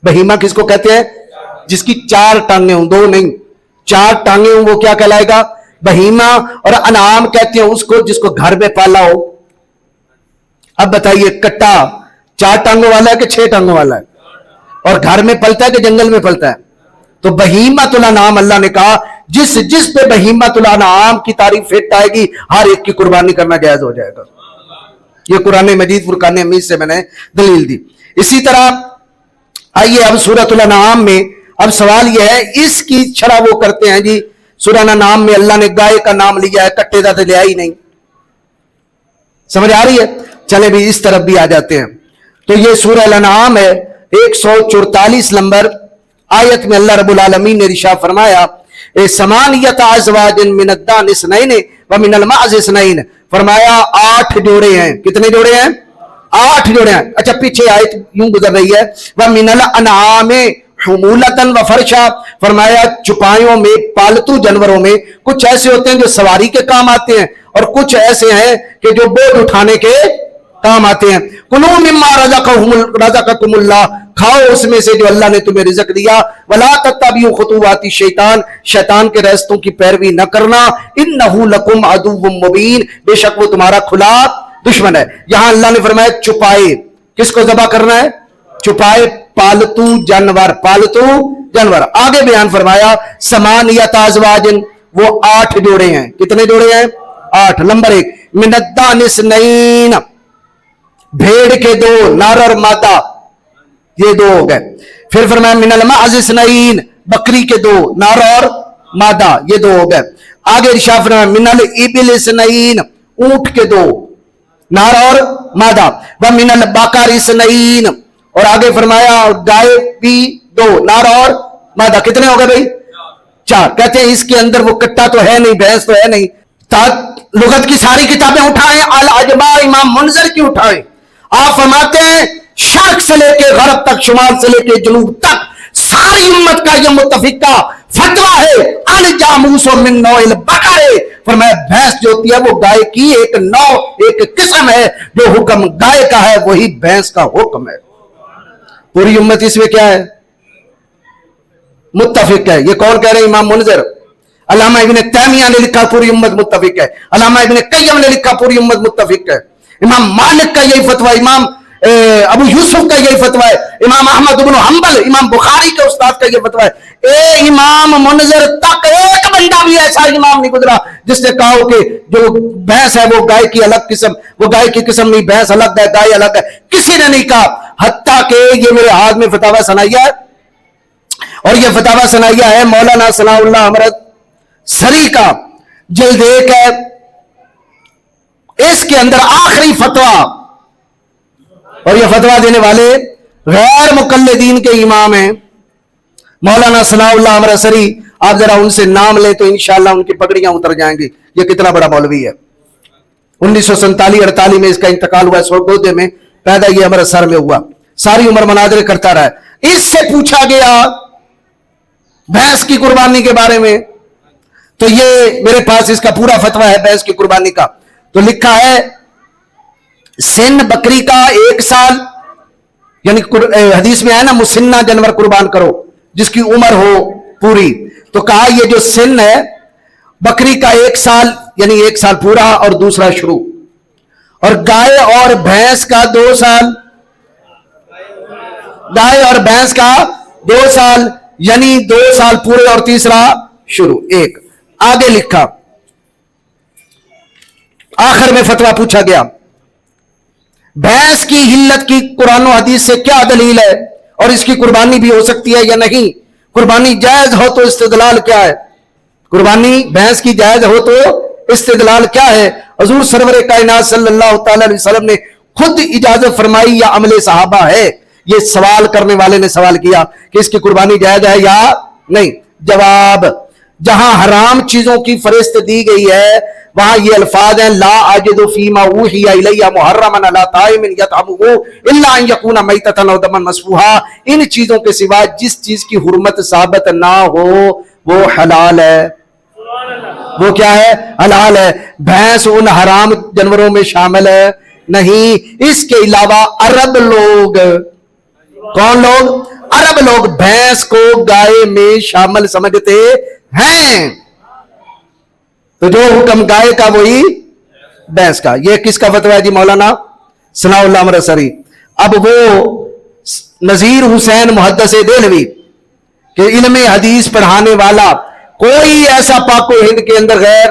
بہیمہ کس کو کہتے ہیں؟ جس کی 4 ٹانگیں ہوں، 2 نہیں، 4 ٹانگیں ہوں، وہ کیا کہلائے گا؟ بہیمہ. اور انعام کہتے ہیں اس کو جس کو گھر میں پالا ہو. اب بتائیے کٹا 4 ٹانگوں والا ہے کہ 6 ٹانگوں والا ہے؟ اور گھر میں پلتا ہے کہ جنگل میں پلتا ہے؟ تو بہیمۃ الانعام اللہ نے کہا جس پہ بہیمۃ الانعام کی تعریف فٹ آئے گی ہر ایک کی قربانی کرنا جائز ہو جائے گا. یہ قرآن مجید فرقان حمید سے میں نے دلیل دی. اسی طرح آئیے اب سورۃ الانعام میں اب سوال یہ ہے اس کی شرح وہ کرتے ہیں جی سورہ الانعام میں اللہ نے گائے کا نام لیا ہے، کٹے کا تو لیا ہی نہیں. سمجھ آ رہی ہے؟ چلے بھی اس طرف بھی آ جاتے ہیں. تو یہ سورہ الانعام ہے 144 نمبر آیت میں اللہ رب العالمین نے ارشاد فرمایا ثمانیۃ ازواج من الضأن اثنین ومن المعز اثنین، فرمایا 8 جوڑے ہیں. کتنے جوڑے ہیں؟ 8 جوڑے ہیں. اچھا پیچھے آیت یوں گزر رہی ہے ومن الانعام حمولۃ وفرشا، فرمایا چپائیوں میں پالتو جانوروں میں کچھ ایسے ہوتے ہیں جو سواری کے کام آتے ہیں اور کچھ ایسے ہیں کہ جو بوجھ اٹھانے کے کام آتے ہیں. کلوا مما رزقکم اللہ، کھاؤ اس میں سے جو اللہ نے تمہیں رزق دیا. ولا تتبعوا خطوات الشیطان، شیطان کے راستوں کی پیروی نہ کرنا. انہ لکم عدو مبین، بے شک وہ تمہارا کھلا دشمن ہے. یہاں اللہ نے فرمایا چپائے، کس کو ذبح کرنا ہے؟ چپائے پالتو جانور، پالتو جانور. آگے بیان فرمایا ثمانیۃ ازواج، وہ 8 جوڑے ہیں. کتنے جوڑے ہیں؟ 8. نمبر 1 من الضأن اثنین، بھیڑ کے 2، نر اور مادہ، یہ 2 ہو گئے. پھر فرمایا من المعز اثنین، بکری کے 2، نر اور مادہ، یہ 2 ہو گئے. آگے ارشاد فرمایا من الابل اثنین، اونٹ کے 2، نر اور مادہ. ومن البقر اثنین، اور آگے فرمایا گائے بھی 2، نر اور مادہ. کتنے ہو گئے بھائی؟ 4. کہتے ہیں اس کے اندر وہ کٹا تو ہے نہیں، بھینس تو ہے نہیں. لغت کی ساری کتابیں اٹھائیں، الاجماع امام منذر کی اٹھائیں. آپ فرماتے ہیں شرق سے لے کے غرب تک، شمال سے لے کے جنوب تک ساری امت کا یہ متفقہ فتویٰ ہے ان جاموس من نوع البقر، فرمایا بھینس جو ہوتی ہے وہ گائے کی ایک نوع، ایک قسم ہے. جو حکم گائے کا ہے وہی بھینس کا حکم ہے. پوری امت اس میں کیا ہے؟ متفق ہے. یہ کون کہہ رہے ہیں؟ امام منذر. علامہ ابن تیمیہ نے لکھا پوری امت متفق ہے. علامہ ابن قیم نے لکھا پوری امت متفق ہے. امام مالک کا یہی فتویٰ، امام ابو یوسف کا یہی فتویٰ ہے، امام احمد بن حنبل، امام بخاری کے استاد کا یہ فتویٰ ہے. امام منذر تک ایک بندہ بھی ایسا امام نہیں گزرا جس نے کہا ہو کہ جو بھینس ہے وہ گائے کی الگ قسم، وہ گائے کی قسم نہیں، بھینس الگ ہے، گائے الگ ہے. کسی نے نہیں کہا. حتیٰ کہ یہ میرے ہاتھ میں فتاویٰ ثنائیہ ہے، اور یہ فتاویٰ ثنائیہ ہے مولانا ثناء اللہ امرت سری کا، جلد 1 ہے. اس کے اندر آخری فتویٰ، اور یہ فتویٰ دینے والے غیر مقلدین کے امام ہیں مولانا ثناء اللہ امرت سری. آپ ذرا ان سے نام لیں تو انشاءاللہ ان کی پگڑیاں اتر جائیں گی. یہ کتنا بڑا مولوی ہے. 1947-48 میں اس کا انتقال ہوا ہے. سوگودے میں پیدا یہ امرتسر میں ہوا. ساری عمر مناظرے کرتا رہا. اس سے پوچھا گیا بھینس کی قربانی کے بارے میں، تو یہ میرے پاس اس کا پورا فتویٰ ہے بھینس کی قربانی کا. تو لکھا ہے سن بکری کا 1 سال، یعنی حدیث میں ہے نا مسنہ جانور قربان کرو جس کی عمر ہو پوری. تو کہا یہ جو سن ہے بکری کا 1 سال، یعنی 1 سال پورا اور دوسرا شروع. اور گائے اور بھینس کا 2 سال، گائے اور بھینس کا 2 سال، یعنی 2 سال پورے اور تیسرا شروع 1. آگے لکھا آخر میں فتویٰ پوچھا گیا بھینس کی حلت کی قرآن و حدیث سے کیا دلیل ہے، اور اس کی قربانی بھی ہو سکتی ہے یا نہیں؟ قربانی جائز ہو تو استدلال کیا ہے؟ قربانی بھینس کی جائز ہو تو استدلال کیا ہے؟ حضور سرور کائنات صلی اللہ تعالی علیہ وسلم نے خود اجازت فرمائی یا عمل صحابہ ہے؟ یہ سوال کرنے والے نے سوال کیا کہ اس کی قربانی جائز ہے یا نہیں. جواب، جہاں حرام چیزوں کی فہرست دی گئی ہے وہاں یہ الفاظ ہیں لا اجد فیما اوحی الی محرما علی طاعم یطعمہ الا ان یکون میتۃ او دما مسفوحا. ان چیزوں کے سوا جس چیز کی حرمت ثابت نہ ہو وہ حلال ہے. وہ کیا ہے؟ حلال ہے. بھینس ان حرام جانوروں میں شامل ہے نہیں. اس کے علاوہ عرب لوگ، کون لوگ؟ عرب لوگ بھینس کو گائے میں شامل سمجھتے ہیں. تو جو حکم گائے کا وہی بھینس کا. یہ کس کا فتویٰ ہے جی؟ مولانا ثناء اللہ امرت سری. اب وہ نذیر حسین محدث دہلوی کہ علم حدیث پڑھانے والا کوئی ایسا پاک و ہند کے اندر غیر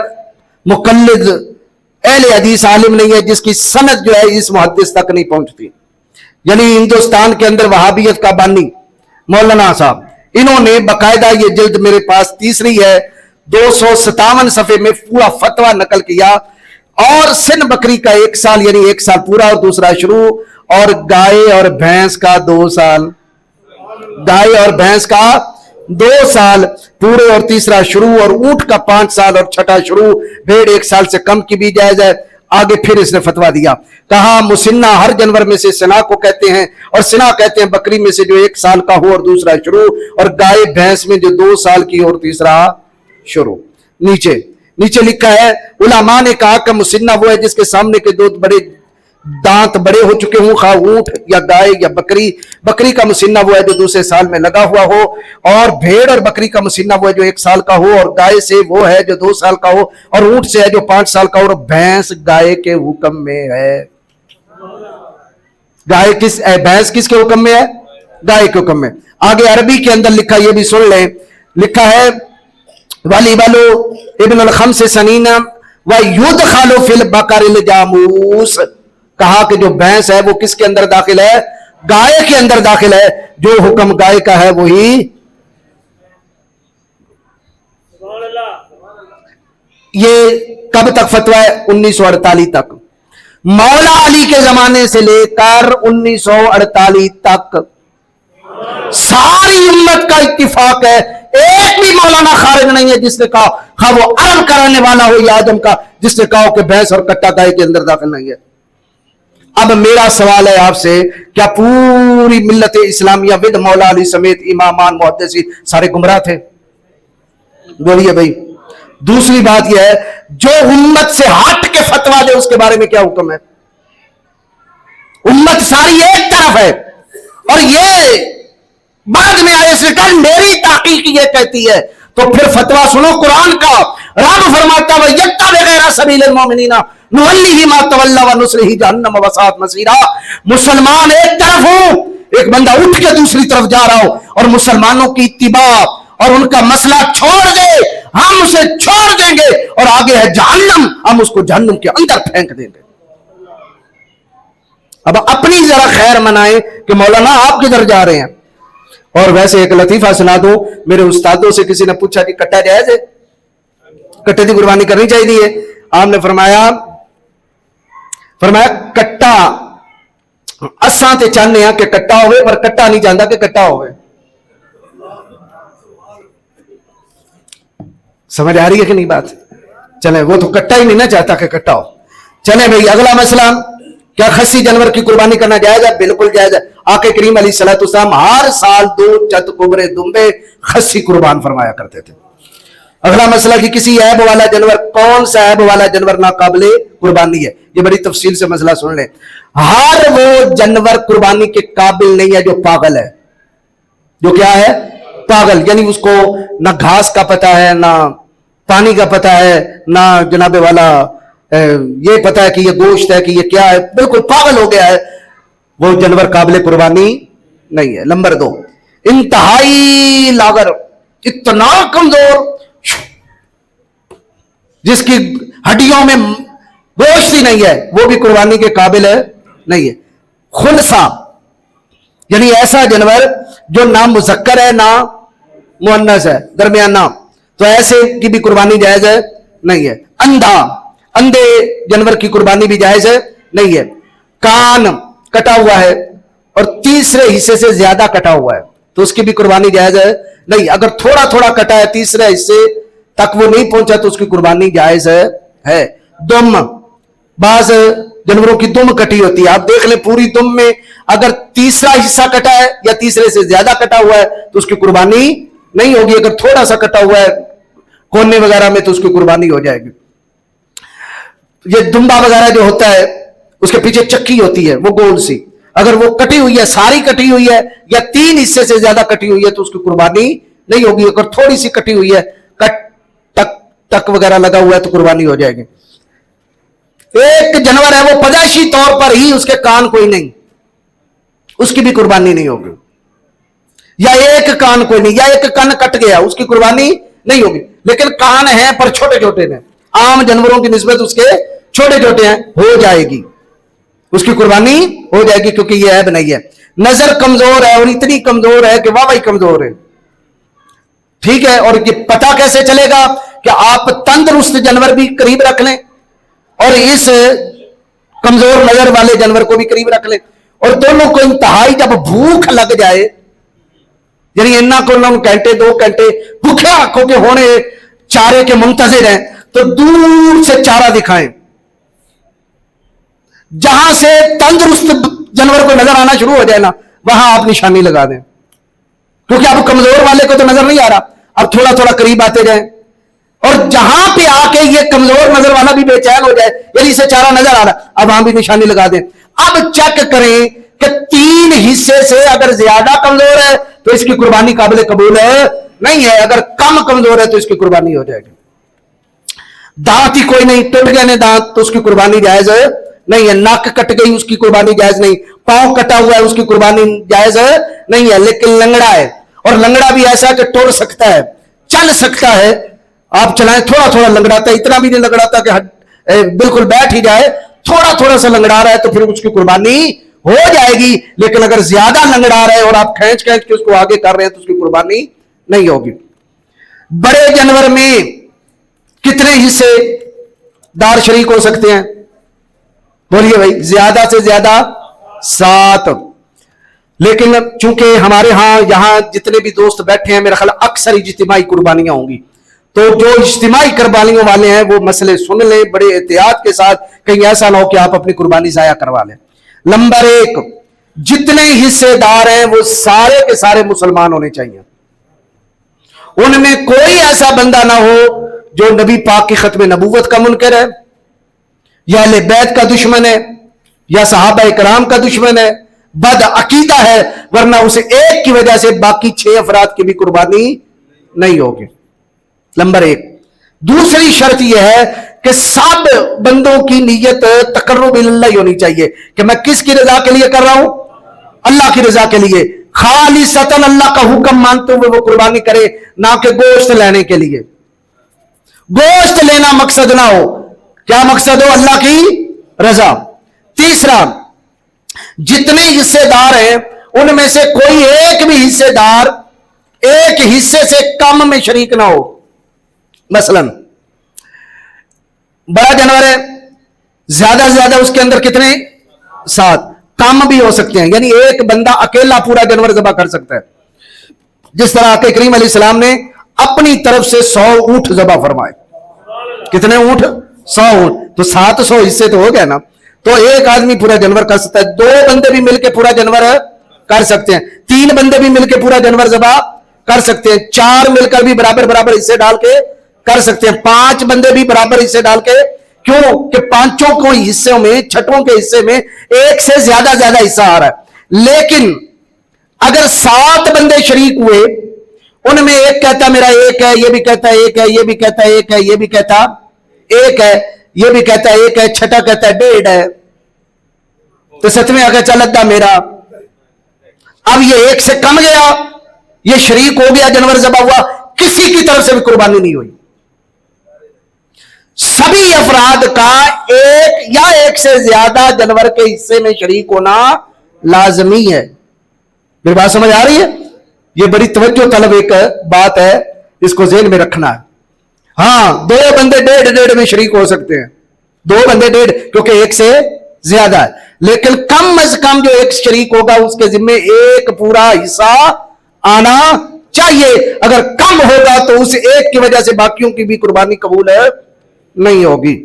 مقلد اہل حدیث عالم نہیں ہے جس کی سند جو ہے اس محدث تک نہیں پہنچتی. یعنی ہندوستان کے اندر وہابیت کا بانی مولانا صاحب، انہوں نے باقاعدہ یہ جلد میرے پاس تیسری ہے 257 صفحے میں پورا فتویٰ نقل کیا. اور سن بکری کا 1 سال، یعنی 1 سال پورا اور دوسرا شروع، اور گائے اور بھینس کا 2 سال, گائے اور بھینس کا 2 سال پورے اور تیسرا شروع, اور اونٹ کا 5 سال اور چھٹا شروع, بھیڑ 1 سال سے کم کی بھی جائز ہے. آگے پھر اس نے فتویٰ دیا, کہا مسنہ ہر جانور میں سے سنا کو کہتے ہیں, اور سنا کہتے ہیں بکری میں سے جو 1 سال کا ہو اور دوسرا شروع, اور گائے بھینس میں جو 2 سال کی اور تیسرا شروع. نیچے لکھا ہے علماء نے کہا کہ مسنہ وہ ہے جس کے سامنے کے 2 بڑے دانت بڑے ہو چکے ہوں, خواہ اونٹ یا گائے یا بکری. بکری کا مسنہ وہ ہے جو دوسرے سال میں لگا ہوا ہو, اور بھیڑ اور بکری کا مسنہ وہ ہے جو 1 سال کا ہو, اور گائے سے وہ ہے جو 2 سال کا ہو, اور اونٹ سے ہے جو 5 سال کا ہو, اور بھینس گائے کے حکم میں ہے. بھینس کس کے حکم میں ہے؟ گائے کے حکم میں. آگے عربی کے اندر لکھا, یہ بھی سن لیں, لکھا ہے والی والو ابن الخمس سنین وَيُدْخَلُ فِي الْبَقَرِ الْجَامُوسِ. کہا کہ جو بھینس ہے وہ کس کے اندر داخل ہے؟ گائے کے اندر داخل ہے. جو حکم گائے کا ہے وہی. یہ کب تک فتویٰ ہے؟ 1948 تک. مولا علی کے زمانے سے لے کر 1948 تک ساری امت کا اتفاق ہے, ایک بھی مولانا خارج نہیں ہے جس نے کہا, خواہ وہ عرب کرانے والا ہو یا آدم کا, جس نے کہا کہ بھینس اور کٹا گائے کے اندر داخل نہیں ہے. اب میرا سوال ہے آپ سے, کیا پوری ملت اسلامیہ ود مولا علی سمیت امامان محدثین سارے گمراہ تھے؟ بولیے بھائی. دوسری بات یہ ہے, جو امت سے ہٹ کے فتویٰ دے اس کے بارے میں کیا حکم ہے؟ امت ساری ایک طرف ہے, اور یہ بعد میں آئے سے کل میری تحقیق یہ کہتی ہے, تو پھر فتویٰ سنو قرآن کا. رب فرماتا ہے وَيَتَّبِعْ غَيْرَ سَبِيلِ الْمُؤْمِنِينَ نُوَلِّهِ مَا تَوَلَّىٰ وَنُصْلِهِ جَهَنَّمَ وَسَاءَتْ مَصِيرًا. مسلمان ایک طرف ہوں, ایک بندہ اٹھ کے دوسری طرف جا رہا ہو, اور مسلمانوں کی اتباع اور ان کا مسئلہ چھوڑ دے, ہم اسے چھوڑ دیں گے, اور آگے ہے جہنم, ہم اس کو جہنم کے اندر پھینک دیں گے. اب اپنی ذرا خیر منائیں کہ مولانا آپ کدھر جا رہے ہیں. اور ویسے ایک لطیفہ سنا دوں, میرے استادوں سے کسی نے پوچھا کہ کٹا جائز ہے, کٹے کی قربانی کرنی چاہیے؟ آپ نے فرمایا کٹا اساں تے چاہنے ہیں کہ کٹا ہوئے, پر کٹا نہیں چاہتا کہ کٹا ہوئے. سمجھ آ رہی ہے کہ نہیں بات؟ چلیں, وہ تو کٹا ہی نہیں نہ چاہتا کہ کٹا ہو. چلیں بھئی اگلا مسئلہ, کیا خصی جانور کی قربانی کرنا جائز ہے؟ بالکل جائز ہے. آقا کریم علیہ الصلوۃ والسلام ہر سال 2 چت کبرے دمبے خصی قربان فرمایا کرتے تھے. اگلا مسئلہ کہ کسی عیب والا جانور, کون سا عیب والا جانور ناقابل قربانی ہے؟ یہ بڑی تفصیل سے مسئلہ سن لیں. ہر وہ جانور قربانی کے قابل نہیں ہے جو پاگل ہے. جو کیا ہے؟ پاگل, یعنی اس کو نہ گھاس کا پتہ ہے, نہ پانی کا پتہ ہے, نہ جناب والا یہ پتہ ہے کہ یہ گوشت ہے کہ یہ کیا ہے, بالکل پاگل ہو گیا ہے, وہ جانور قابل قربانی نہیں ہے. نمبر 2, انتہائی لاغر, اتنا کمزور, جس کی ہڈیوں میں گوشت ہی نہیں ہے, وہ بھی قربانی کے قابل نہیں ہے. خنثی, یعنی ایسا جانور جو نہ مذکر ہے نہ مؤنث ہے, درمیانہ, تو ایسے کی بھی قربانی جائز ہے نہیں ہے. اندھا, اندھے جانور کی قربانی بھی جائز ہے نہیں ہے. کان کٹا ہوا ہے اور تیسرے حصے سے زیادہ کٹا ہوا ہے, تو اس کی بھی قربانی جائز ہے نہیں. اگر تھوڑا تھوڑا کٹا ہے, تیسرے حصے تک وہ نہیں پہنچا, تو اس کی قربانی جائز ہے. دم, بعض جانوروں کی دم کٹی ہوتی ہے, آپ دیکھ لیں پوری دم میں اگر تیسرا حصہ کٹا ہے یا تیسرے سے زیادہ کٹا ہوا ہے تو اس کی قربانی نہیں ہوگی. اگر تھوڑا سا کٹا ہوا ہے کونے وغیرہ میں تو اس کی قربانی ہو جائے گی. یہ دمبا وغیرہ جو ہوتا ہے اس کے پیچھے چکی ہوتی ہے وہ گول سی, اگر وہ کٹی ہوئی ہے, ساری کٹی ہوئی ہے یا 3 حصے سے زیادہ کٹی ہوئی ہے تو اس کی قربانی نہیں ہوگی. اگر تھوڑی سی کٹی ہوئی ہے, ٹک وغیرہ لگا ہوا ہے تو قربانی ہو جائے گی. ایک جانور ہے وہ پیدائشی طور پر ہی اس کے کان کوئی نہیں, اس کی بھی قربانی نہیں ہوگی. یا ایک کان کوئی نہیں, یا ایک کان کٹ گیا, اس کی قربانی نہیں ہوگی. لیکن کان ہیں پر چھوٹے چھوٹے ہیں, عام جانوروں کی نسبت اس کے چھوٹے چھوٹے ہیں, ہو جائے گی, اس کی قربانی ہو جائے گی کیونکہ یہ عیب نہیں ہے. نظر کمزور ہے اور اتنی کمزور ہے کہ واہ کمزور ہے, ٹھیک ہے. اور یہ پتہ کیسے چلے گا کہ آپ تندرست جانور بھی قریب رکھ لیں اور اس کمزور نظر والے جانور کو بھی قریب رکھ لیں. اور دونوں کو انتہائی جب بھوک لگ جائے, یعنی انہاں کو 9 گھنٹے 2 گھنٹے بھوکے آنکھوں کے ہونے چارے کے منتظر ہیں, تو دور سے چارہ دکھائیں, جہاں سے تندرست جانور کو نظر آنا شروع ہو جائے نا, وہاں آپ نشانی لگا دیں, کیونکہ اب کمزور والے کو تو نظر نہیں آ رہا, اب تھوڑا تھوڑا قریب آتے جائیں, اور جہاں پہ آ کے یہ کمزور نظر والا بھی بے چین ہو جائے, یعنی اسے چارہ نظر آ رہا, اب وہاں بھی نشانی لگا دیں. اب چیک کریں کہ 3 حصے سے اگر زیادہ کمزور ہے تو اس کی قربانی قابل قبول ہے نہیں ہے, اگر کم کمزور ہے تو اس کی قربانی ہو جائے گی. دانت ہی کوئی نہیں, ٹوٹ گئے نے دانت, تو اس کی قربانی جائز ہے نہیں ہے. ناک کٹ گئی, اس کی قربانی جائز نہیں. پاؤں کٹا ہوا ہے, اس کی قربانی جائز ہے نہیں ہے. لیکن لنگڑا ہے, اور لنگڑا بھی ایسا ہے کہ ٹر سکتا ہے, چل سکتا ہے, آپ چلائیں, تھوڑا تھوڑا لنگڑاتا ہے, اتنا بھی نہیں لنگڑاتا کہ بالکل بیٹھ ہی جائے, تھوڑا تھوڑا سا لنگڑا رہا ہے تو پھر اس کی قربانی ہو جائے گی. لیکن اگر زیادہ لنگڑا رہے اور آپ کھینچ کھینچ کے اس کو آگے کر رہے ہیں تو اس کی قربانی نہیں ہوگی. بڑے جانور میں کتنے حصے دار شریک ہو سکتے ہیں؟ بولیے بھائی. زیادہ سے زیادہ 7. لیکن چونکہ ہمارے ہاں یہاں جتنے بھی دوست بیٹھے ہیں, میرا خیال اکثر اجتماعی قربانیاں ہوں گی, تو جو اجتماعی قربانیوں والے ہیں وہ مسئلے سن لیں بڑے احتیاط کے ساتھ, کہیں ایسا نہ ہو کہ آپ اپنی قربانی ضائع کروا لیں. نمبر 1, جتنے حصے دار ہیں وہ سارے کے سارے مسلمان ہونے چاہیے. ان میں کوئی ایسا بندہ نہ ہو جو نبی پاک کی ختم نبوت کا منکر ہے, یا اہل بیت کا دشمن ہے, یا صحابہ کرام کا دشمن ہے, بد عقیدہ ہے, ورنہ اسے ایک کی وجہ سے باقی 6 افراد کی بھی قربانی نہیں ہوگی. نمبر 1. دوسری شرط یہ ہے کہ سب بندوں کی نیت تقرب اللہ ہونی چاہیے کہ میں کس کی رضا کے لیے کر رہا ہوں؟ اللہ کی رضا کے لیے. خالصتاً اللہ کا حکم مانتے ہوئے وہ قربانی کرے, نہ کہ گوشت لینے کے لیے. گوشت لینا مقصد نہ ہو, کیا مقصد ہو؟ اللہ کی رضا. تیسرا, جتنے حصے دار ہیں ان میں سے کوئی ایک بھی حصے دار ایک حصے سے کم میں شریک نہ ہو. مثلا بڑا جانور ہے, زیادہ سے زیادہ اس کے اندر کتنے؟ 7. کم بھی ہو سکتے ہیں, یعنی ایک بندہ اکیلا پورا جانور ذبح کر سکتا ہے. جس طرح آقا کریم علیہ السلام نے اپنی طرف سے 100 اونٹ ذبح فرمائے. کتنے اونٹ؟ 100 اونٹ. تو 700 حصے تو ہو گئے نا. تو ایک آدمی پورا جانور کر سکتا ہے, 2 بندے بھی مل کے پورا جانور کر سکتے ہیں, 3 بندے بھی مل کے پورا جانور ذبح کر سکتے ہیں, 4 مل کر بھی برابر برابر حصے ڈال کے کر سکتے ہیں, 5 بندے بھی برابر حصے ڈال کے. کیوں کہ 5 کو حصوں میں, 6 کے حصے میں ایک سے زیادہ حصہ آ رہا ہے. لیکن اگر 7 بندے شریک ہوئے, ان میں ایک کہتا میرا 1 ہے, یہ بھی کہتا 1 ہے, یہ بھی کہتا 1 ہے, یہ بھی کہتا 1 ہے, یہ بھی کہتا 1 ہے, چھٹا کہتا 1.5 ہے, تو 7ویں آگے چل لگتا میرا. اب یہ 1 سے کم گیا, یہ شریک ہو گیا, جانور ذبح ہوا, کسی کی طرف سے بھی قربانی نہیں ہوئی. سبھی افراد کا ایک یا ایک سے زیادہ جانور کے حصے میں شریک ہونا لازمی ہے. میری بات سمجھ آ رہی ہے؟ یہ بڑی توجہ طلب ایک بات ہے, اس کو ذہن میں رکھنا ہے. ہاں 2 بندے 1.5 میں شریک ہو سکتے ہیں, 2 بندے 1.5, کیونکہ 1 سے زیادہ ہے. لیکن کم از کم جو ایک شریک ہوگا اس کے ذمے ایک پورا حصہ آنا چاہیے. اگر کم ہوگا تو اس ایک کی وجہ سے باقیوں کی بھی قربانی قبول نہیں ہوگی.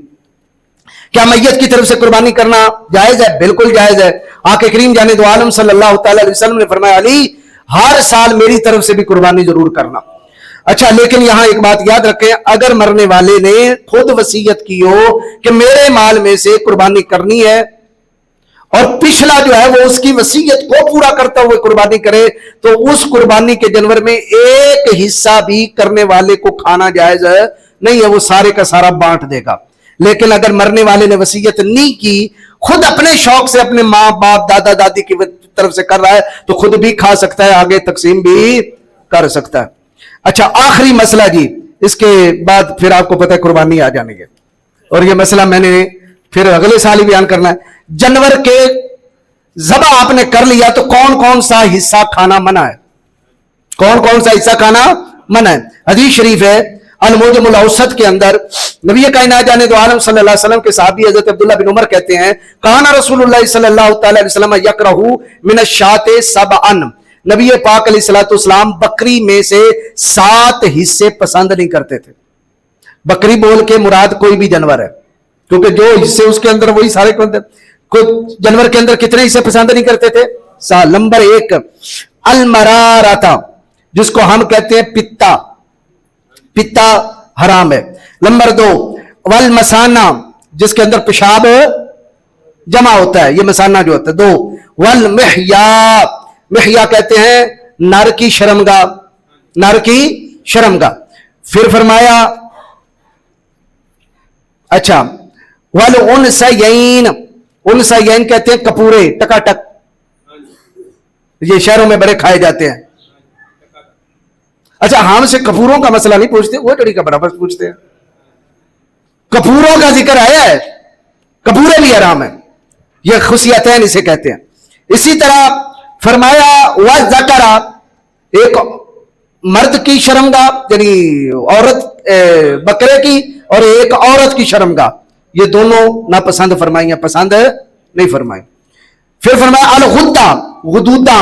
کیا میت کی طرف سے قربانی کرنا جائز ہے؟ بالکل جائز ہے. آقا کریم جانے دو عالم صلی اللہ تعالی علیہ وسلم نے فرمایا, علی ہر سال میری طرف سے بھی قربانی ضرور کرنا. اچھا, لیکن یہاں ایک بات یاد رکھیں, اگر مرنے والے نے خود وصیت کی ہو کہ میرے مال میں سے قربانی کرنی ہے, اور پچھلا جو ہے وہ اس کی وصیت کو پورا کرتا ہوئے قربانی کرے, تو اس قربانی کے جانور میں ایک حصہ بھی کرنے والے کو کھانا جائز نہیں ہے, وہ سارے کا سارا بانٹ دے گا. لیکن اگر مرنے والے نے وصیت نہیں کی, خود اپنے شوق سے اپنے ماں باپ دادا دادی کی طرف سے کر رہا ہے, تو خود بھی کھا سکتا ہے, آگے تقسیم بھی کر سکتا ہے. اچھا, آخری مسئلہ جی, اس کے بعد پھر آپ کو پتہ ہے قربانی آ جانے گے, اور یہ مسئلہ میں نے پھر اگلے سال ہی بیان کرنا ہے. جانور کے ذبح آپ نے کر لیا تو کون کون سا حصہ کھانا منع ہے؟ کون کون سا حصہ کھانا منع ہے؟ حدیث شریف ہے, الموجم الاوسط کے اندر نبی کائنات جانے دو عالم صلی اللہ علیہ وسلم کے صحابی حضرت عبداللہ بن عمر کہتے ہیں کانا رسول اللہ صلی اللہ تعالی علیہ وسلم یکرہ من الشاۃ سبعا، نبی پاک علیہ الصلوۃ والسلام بکری میں سے 7 حصے پسند نہیں کرتے تھے. بکری بول کے مراد کوئی بھی جانور ہے، کیونکہ جو حصے اس کے اندر وہی سارے کوئی جانور کے اندر کتنے حصے پسند نہیں کرتے تھے؟ نمبر 1 المرارتا، جس کو ہم کہتے ہیں پتا، پتا حرام ہے. نمبر 2 والمسانہ، جس کے اندر پیشاب جمع ہوتا ہے، یہ مسانہ جو ہوتا ہے. 2 والمحیا، محیا کہتے ہیں نر کی شرمگاہ، نر کی شرمگاہ. پھر فرمایا اچھا والانثیین، انثیین کہتے ہیں کپورے، ٹکا ٹک، یہ شہروں میں بڑے کھائے جاتے ہیں. اچھا ہم سے کپوروں کا مسئلہ نہیں پوچھتے، وہ ٹڑی کا برابر پوچھتے ہیں. کپوروں کا ذکر آیا ہے، کپورے بھی حرام ہیں، یہ خصیتین اسے کہتے ہیں. اسی طرح فرمایا وذکر، ایک مرد کی شرمگاہ یعنی عورت بکرے کی، اور ایک عورت کی شرمگاہ، یہ دونوں ناپسند فرمائی ہیں، پسند نہیں فرمائی. پھر فرمایا الغدہ، غدودہ،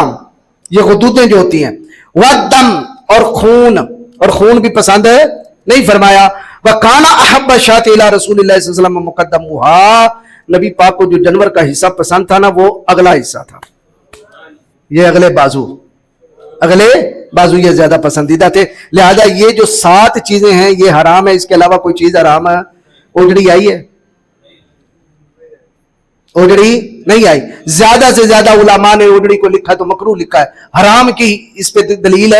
یہ غدودیں جو ہوتی ہیں. والدم، اور خون، اور خون بھی پسند نہیں فرمایا. وَكَانَ أَحَبَّ الشَّاةِ إِلَىٰ رَسُولِ اللَّهِ صلی اللہ علیہ وسلم مُقَدَّمُهَا، نبی پاک کو جو جانور کا حصہ پسند تھا نا وہ اگلا حصہ تھا، یہ اگلے بازو، اگلے بازو یہ زیادہ پسندیدہ تھے. لہذا یہ جو 7 چیزیں ہیں یہ حرام ہے، اس کے علاوہ کوئی چیز حرام ہے؟ اوجڑی آئی ہے؟ اوجڑی نہیں آئی. زیادہ سے زیادہ علماء نے اوجڑی کو لکھا تو مکروہ لکھا ہے، حرام کی اس پہ دلیل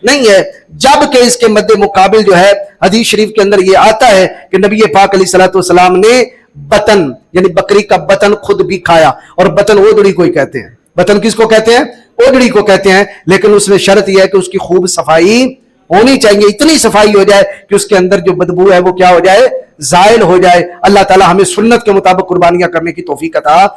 نہیں ہے. جبکہ اس کے مد مقابل جو ہے حدیث شریف کے اندر یہ آتا ہے کہ نبی پاک علیہ الصلوۃ والسلام نے بطن یعنی بکری کا بطن خود بھی کھایا، اور بطن اوجڑی کو ہی کہتے ہیں. بطن کس کو کہتے ہیں؟ اوجڑی کو کہتے ہیں. لیکن اس میں شرط یہ ہے کہ اس کی خوب صفائی ہونی چاہیے، اتنی صفائی ہو جائے کہ اس کے اندر جو بدبو ہے وہ کیا ہو جائے؟ زائل ہو جائے. اللہ تعالی ہمیں سنت کے مطابق قربانیاں کرنے کی توفیق عطا